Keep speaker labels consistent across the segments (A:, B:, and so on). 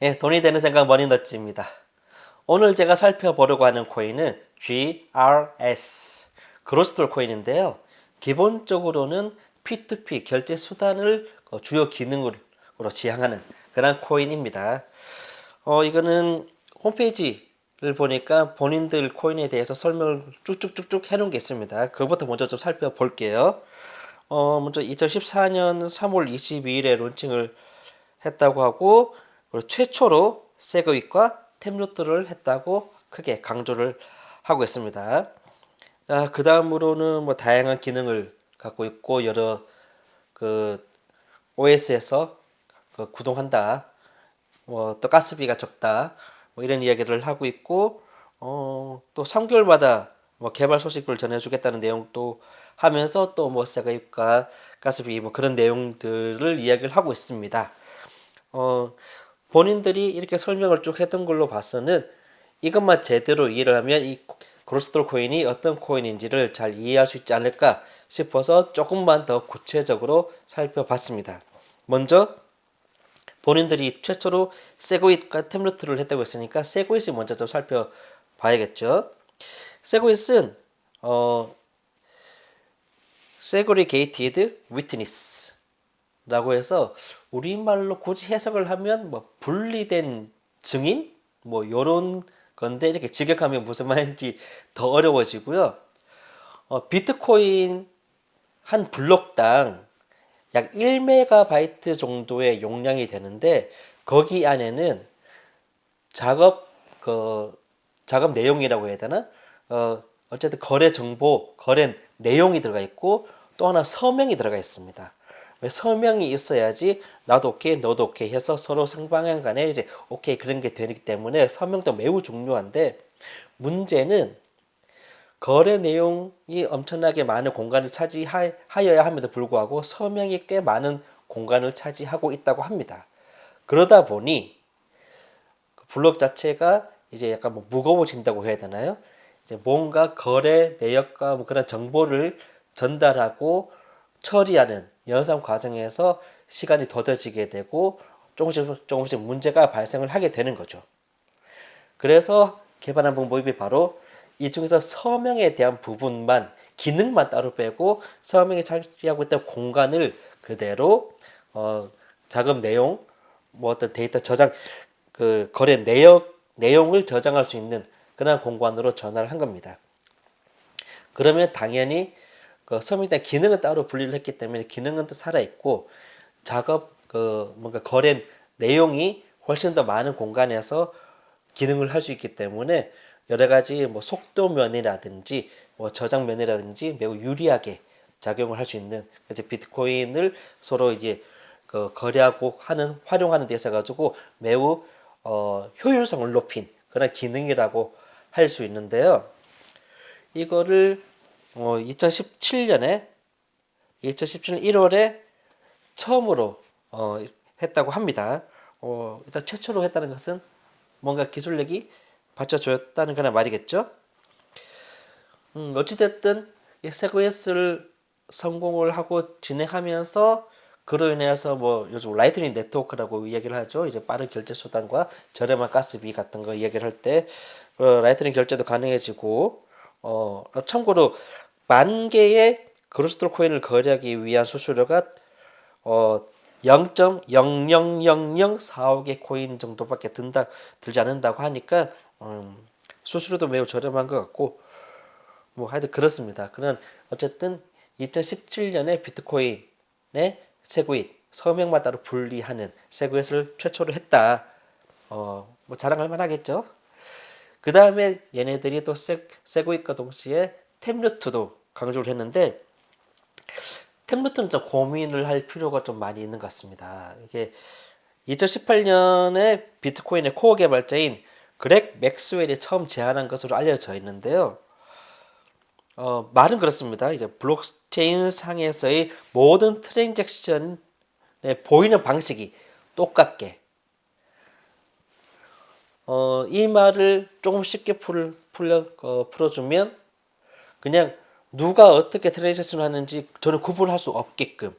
A: 예, 돈이 되는 생각 머니너치입니다. 오늘 제가 살펴보려고 하는 코인은 GRS, 그로스톨 코인인데요. 기본적으로는 P2P 결제 수단을 주요 기능으로 지향하는 그런 코인입니다. 이거는 홈페이지를 보니까 본인들 코인에 대해서 설명을 쭉쭉쭉쭉 해놓은 게 있습니다. 그것부터 먼저 좀 살펴볼게요. 먼저 2014년 3월 22일에 론칭을 했다고 하고, 그리고 최초로 세그윗과 템루트를 했다고 크게 강조를 하고 있습니다. 그 다음으로는 뭐 다양한 기능을 갖고 있고, 여러 그 OS에서 구동한다, 뭐 또 가스비가 적다, 뭐 이런 이야기를 하고 있고, 또 3개월마다 뭐 개발 소식을 전해주겠다는 내용도 하면서 또 뭐 세그윗과 가스비 뭐 그런 내용들을 이야기를 하고 있습니다. 본인들이 이렇게 설명을 쭉 했던 걸로 봐서는 이것만 제대로 이해를 하면 이 그로스톨 코인이 어떤 코인인지를 잘 이해할 수 있지 않을까 싶어서 조금만 더 구체적으로 살펴봤습니다. 먼저 본인들이 최초로 세고잇과 템루트를 했다고 했으니까 세고잇을 먼저 좀 살펴봐야겠죠. 세고잇은 세그리게이티드 위트니스 라고 해서 우리말로 굳이 해석을 하면 뭐 분리된 증인 뭐 요런 건데, 이렇게 직역하면 무슨 말인지 더 어려워지고요. 비트코인 한 블록당 약 1메가바이트 정도의 용량이 되는데, 거기 안에는 작업 작업 내용이라고 해야 되나? 어쨌든 거래 정보, 거래 내용이 들어가 있고, 또 하나 서명이 들어가 있습니다. 서명이 있어야지 나도 오케이 너도 오케이 해서 서로 상방향 간에 이제 오케이 그런 게 되기 때문에 서명도 매우 중요한데, 문제는 거래 내용이 엄청나게 많은 공간을 차지하여야 함에도 불구하고 서명이 꽤 많은 공간을 차지하고 있다고 합니다. 그러다 보니 블록 자체가 이제 약간 뭐 무거워진다고 해야 되나요? 이제 뭔가 거래 내역과 뭐 그런 정보를 전달하고 처리하는 연산 과정에서 시간이 더뎌지게 되고 조금씩 문제가 발생을 하게 되는 거죠. 그래서 개발한 방법이 바로 이 중에서 서명에 대한 부분만, 기능만 따로 빼고 서명이 차지하고 있던 공간을 그대로 작업 내용, 뭐 어떤 데이터 저장, 거래 내용을 저장할 수 있는 그런 공간으로 전환을 한 겁니다. 그러면 당연히 서명에 기능은 따로 분리를 했기 때문에 기능은 또 살아 있고, 작업 뭔가 거래 내용이 훨씬 더 많은 공간에서 기능을 할 수 있기 때문에 여러 가지 뭐 속도 면이라든지 뭐 저장 면이라든지 매우 유리하게 작용을 할 수 있는, 그래서 비트코인을 서로 이제 거래하고 활용하는 데 있어 가지고 매우 효율성을 높인 그런 기능이라고 할 수 있는데요. 이거를 2017년 1월에 처음으로 했다고 합니다. 일단 최초로 했다는 것은 뭔가 기술력이 받쳐줬다는 그런 말이겠죠. 어찌됐든 이 세그웨스를 성공을 하고 진행하면서 그로 인해서 뭐 요즘 라이트닝 네트워크라고 이야기를 하죠. 이제 빠른 결제 수단과 저렴한 가스비 같은 거 이야기를 할 때 라이트닝 결제도 가능해지고, 참고로 10,000개의 그로스톨 코인을 거래하기 위한 수수료가 0.000045개 코인 정도밖에 들지 않는다고 하니까 수수료도 매우 저렴한 것 같고, 뭐 하여튼 그렇습니다. 그런 어쨌든 2017년에 비트코인의 세그윗, 서명만 따로 분리하는 세그윗을 최초로 했다. 뭐 자랑할 만하겠죠. 그 다음에 얘네들이 또 세그윗과 동시에 템루트도 강조를 했는데, 템루트는 좀 고민을 할 필요가 좀 많이 있는 것 같습니다. 이게 2018년에 비트코인의 코어 개발자인 그렉 맥스웰이 처음 제안한 것으로 알려져 있는데요. 말은 그렇습니다. 이제 블록체인 상에서의 모든 트랜잭션에 보이는 방식이 똑같게, 이 말을 조금 쉽게 풀어주면 그냥 누가 어떻게 트랜잭션을 하는지 저는 구분할 수 없게끔,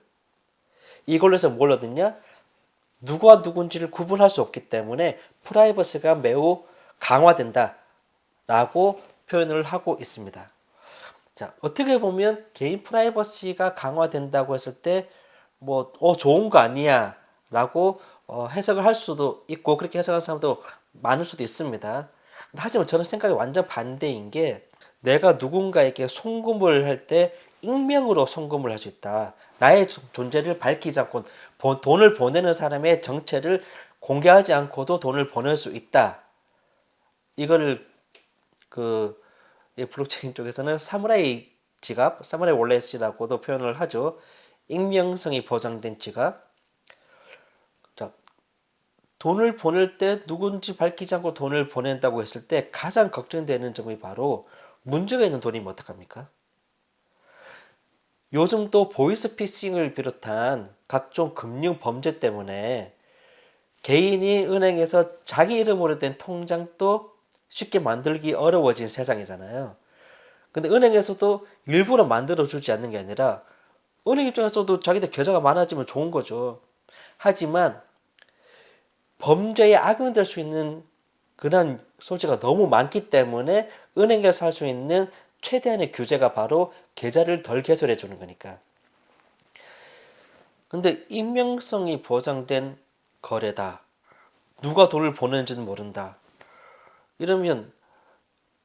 A: 이걸로 해서 뭘 얻느냐? 누가 누군지를 구분할 수 없기 때문에 프라이버시가 매우 강화된다라고 표현을 하고 있습니다. 자, 어떻게 보면 개인 프라이버시가 강화된다고 했을 때 뭐 좋은 거 아니야 라고 해석을 할 수도 있고 그렇게 해석하는 사람도 많을 수도 있습니다. 하지만 저는 생각이 완전 반대인 게 내가 누군가에게 송금을 할 때 익명으로 송금을 할 수 있다. 나의 존재를 밝히지 않고 돈을 보내는 사람의 정체를 공개하지 않고도 돈을 보낼 수 있다. 이거를 이 블록체인 쪽에서는 사무라이 지갑, 사무라이 월렛이라고도 표현을 하죠. 익명성이 보장된 지갑. 자, 돈을 보낼 때 누군지 밝히지 않고 돈을 보낸다고 했을 때 가장 걱정되는 점이 바로 문제가 있는 돈이면 어떡합니까? 요즘 또 보이스피싱을 비롯한 각종 금융 범죄 때문에 개인이 은행에서 자기 이름으로 된 통장도 쉽게 만들기 어려워진 세상이잖아요. 근데 은행에서도 일부러 만들어주지 않는 게 아니라 은행 입장에서도 자기들 계좌가 많아지면 좋은 거죠. 하지만 범죄에 악용될 수 있는 그런 소지가 너무 많기 때문에 은행에서 할 수 있는 최대한의 규제가 바로 계좌를 덜 개설해 주는 거니까. 근데 익명성이 보장된 거래다. 누가 돈을 보내는지는 모른다. 이러면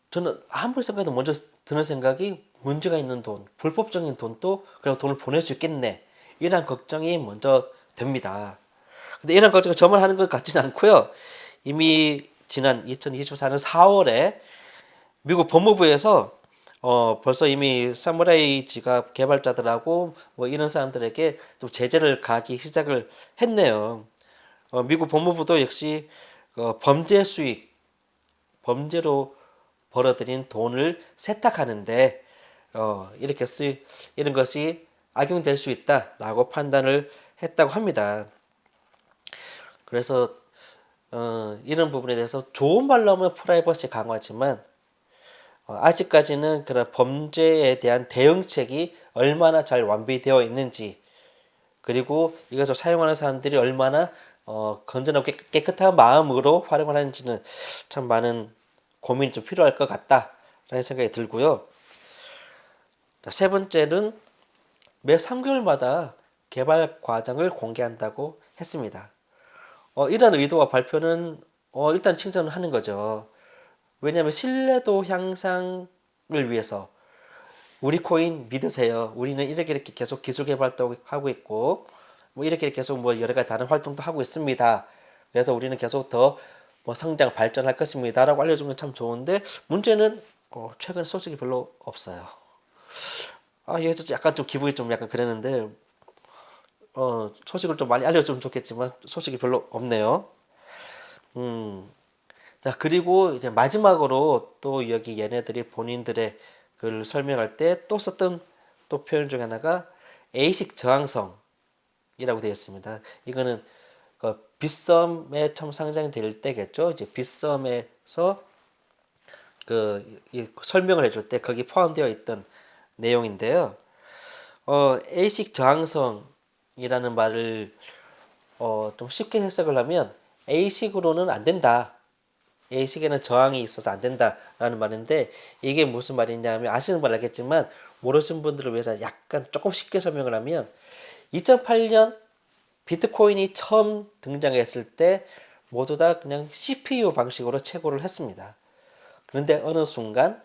A: 저는 아무리 생각해도 먼저 드는 생각이 문제가 있는 돈, 불법적인 돈도 그냥 돈을 보낼 수 있겠네. 이런 걱정이 먼저 됩니다. 근데 이런 걱정을 저만 하는 것 같지는 않고요. 이미 지난 2024년 4월에 미국 법무부에서 벌써 이미 사무라이 지갑 개발자들하고 뭐 이런 사람들에게 좀 제재를 가하기 시작을 했네요. 미국 법무부도 역시 범죄 수익, 범죄로 벌어들인 돈을 세탁하는데 이렇게 이런 것이 악용될 수 있다라고 판단을 했다고 합니다. 그래서 이런 부분에 대해서 좋은 말로 하면 프라이버시 강화지만 아직까지는 그런 범죄에 대한 대응책이 얼마나 잘 완비되어 있는지 그리고 이것을 사용하는 사람들이 얼마나 건전하고 깨끗한 마음으로 활용을 하는지는 참 많은 고민이 좀 필요할 것 같다라는 생각이 들고요. 세 번째는 매 3개월마다 개발 과정을 공개한다고 했습니다. 이런 의도와 발표는 일단 칭찬을 하는 거죠. 왜냐하면 신뢰도 향상을 위해서 우리 코인 믿으세요. 우리는 이렇게 계속 기술 개발도 하고 있고 뭐 이렇게 계속 뭐 여러 가지 다른 활동도 하고 있습니다. 그래서 우리는 계속 더 뭐 성장 발전할 것입니다라고 알려주면 참 좋은데 문제는 최근에 소식이 별로 없어요. 여기서 약간 좀 기분이 좀 약간 그랬는데 소식을 좀 많이 알려주면 좋겠지만 소식이 별로 없네요. 자, 그리고 이제 마지막으로 또 여기 얘네들이 본인들의 글 설명할 때 또 썼던 또 표현 중 하나가 에이식 저항성이라고 되어 있습니다. 이거는 빗썸에 처음 상장될 때겠죠. 이제 빗썸에서 이 설명을 해줄 때 거기 포함되어 있던 내용인데요. 에이식 저항성이라는 말을 좀 쉽게 해석을 하면 A식으로는 안 된다. A식에는 저항이 있어서 안 된다라는 말인데 이게 무슨 말이냐면 아시는 분 알겠지만 모르시는 분들을 위해서 약간 조금 쉽게 설명을 하면 2008년 비트코인이 처음 등장했을 때 모두 다 그냥 CPU 방식으로 채굴을 했습니다. 그런데 어느 순간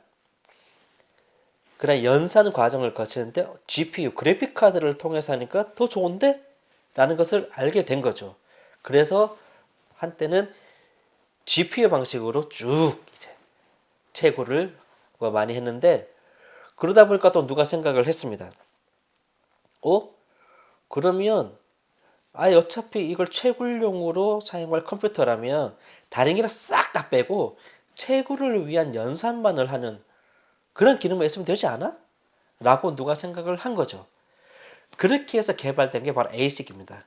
A: 그런 연산 과정을 거치는데 GPU 그래픽 카드를 통해서 하니까 더 좋은데? 라는 것을 알게 된 거죠. 그래서 한때는 GPU 방식으로 쭉 이제 채굴을 많이 했는데 그러다 보니까 또 누가 생각을 했습니다. 그러면 어차피 이걸 채굴용으로 사용할 컴퓨터라면 다른 기능 싹 다 빼고 채굴을 위한 연산만을 하는 그런 기능만 있으면 되지 않아? 라고 누가 생각을 한 거죠. 그렇게 해서 개발된 게 바로 ASIC입니다.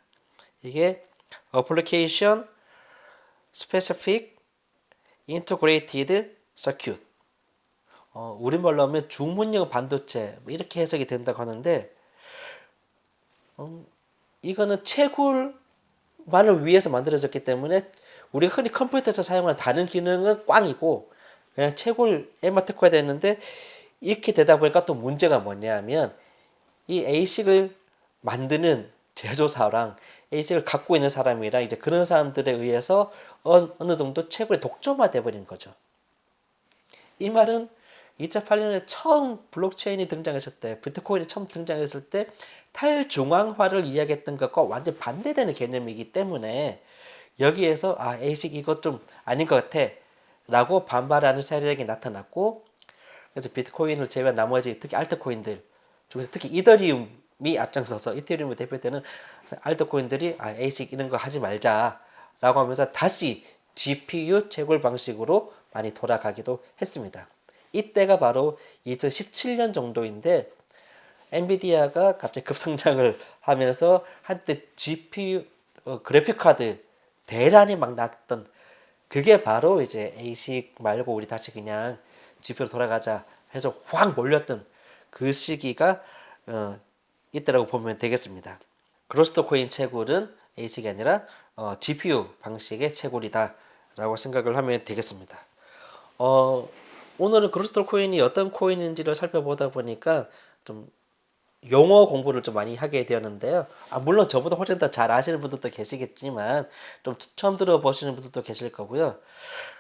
A: 이게 Application Specific Integrated Circuit. 우리말로 하면 주문형 반도체 이렇게 해석이 된다고 하는데 이거는 채굴 만을 위해서 만들어졌기 때문에 우리가 흔히 컴퓨터에서 사용하는 다른 기능은 꽝이고 그냥 채굴에만 특화되어 되는데 이렇게 되다 보니까 또 문제가 뭐냐면 이 ASIC을 만드는 제조사랑 ASIC을 갖고 있는 사람이랑 이제 그런 사람들에 의해서 어느 정도 채굴이 독점화돼 버린 거죠. 이 말은 2008년에 처음 블록체인이 등장했을 때, 비트코인이 처음 등장했을 때 탈중앙화를 이야기했던 것과 완전 반대되는 개념이기 때문에 여기에서 ASIC 이것 좀 아닌 것 같아 라고 반발하는 세력이 나타났고 그래서 비트코인을 제외한 나머지 특히 알트코인들 중에서 특히 이더리움이 앞장서서 이더리움을 대표되는 알트코인들이 ASIC 이런 거 하지 말자 라고 하면서 다시 GPU 채굴 방식으로 많이 돌아가기도 했습니다. 이때가 바로 2017년 정도인데 엔비디아가 갑자기 급성장을 하면서 한때 GPU 그래픽 카드 대란이 막 났던 그게 바로 이제 ASIC 말고 우리 다시 그냥 GPU로 돌아가자 해서 확 몰렸던 그 시기가 이때라고 보면 되겠습니다. 그로스터 코인 채굴은 ASIC이 아니라 GPU 방식의 채굴이다라고 생각을 하면 되겠습니다. 오늘은 그로스터 코인이 어떤 코인인지를 살펴보다 보니까 좀 용어 공부를 좀 많이 하게 되었는데요. 물론 저보다 훨씬 더 잘 아시는 분들도 계시겠지만 좀 처음 들어보시는 분들도 계실 거고요.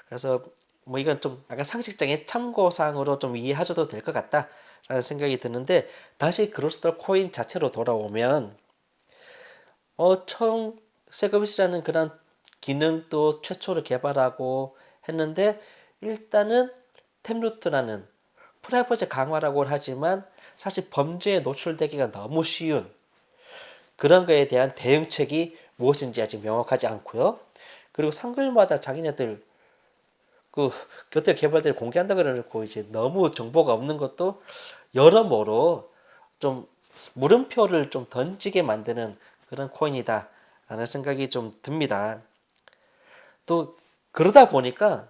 A: 그래서 뭐 이건 좀 약간 상식적인 참고사항으로 좀 이해하셔도 될 것 같다라는 생각이 드는데 다시 그로스터 코인 자체로 돌아오면 처음 세금이라는 그런 기능도 최초로 개발하고 했는데 일단은 템루트라는 프라이버시 강화라고 하지만 사실 범죄에 노출되기가 너무 쉬운 그런 거에 대한 대응책이 무엇인지 아직 명확하지 않고요. 그리고 상글마다 자기네들 그 어떻게 개발들 공개한다 그래놓고 이제 너무 정보가 없는 것도 여러모로 좀 물음표를 좀 던지게 만드는 그런 코인이다라는 생각이 좀 듭니다. 또 그러다 보니까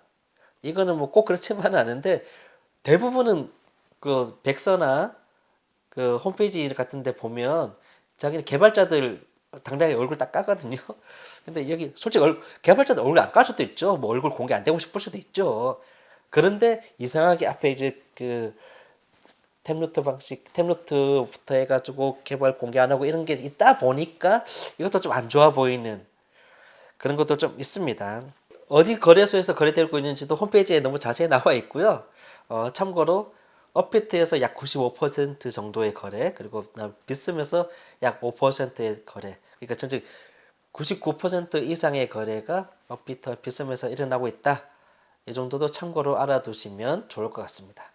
A: 이거는 뭐 꼭 그렇지만은 않은데 대부분은 그 백서나 그 홈페이지 같은데 보면 자기는 개발자들 당장에 얼굴 딱 까거든요. 근데 여기 솔직히 개발자들 얼굴 안 깔 수도 있죠. 뭐 얼굴 공개 안 되고 싶을 수도 있죠. 그런데 이상하게 앞에 이제 그 템루트 방식, 템루트부터 해가지고 개발 공개 안 하고 이런 게 있다 보니까 이것도 좀 안 좋아 보이는 그런 것도 좀 있습니다. 어디 거래소에서 거래되고 있는지도 홈페이지에 너무 자세히 나와 있고요. 참고로 업비트에서 약 95% 정도의 거래, 그리고 비스에서 약 5%의 거래. 그러니까 전체 99% 이상의 거래가 업비트, 비스에서 일어나고 있다. 이 정도도 참고로 알아두시면 좋을 것 같습니다.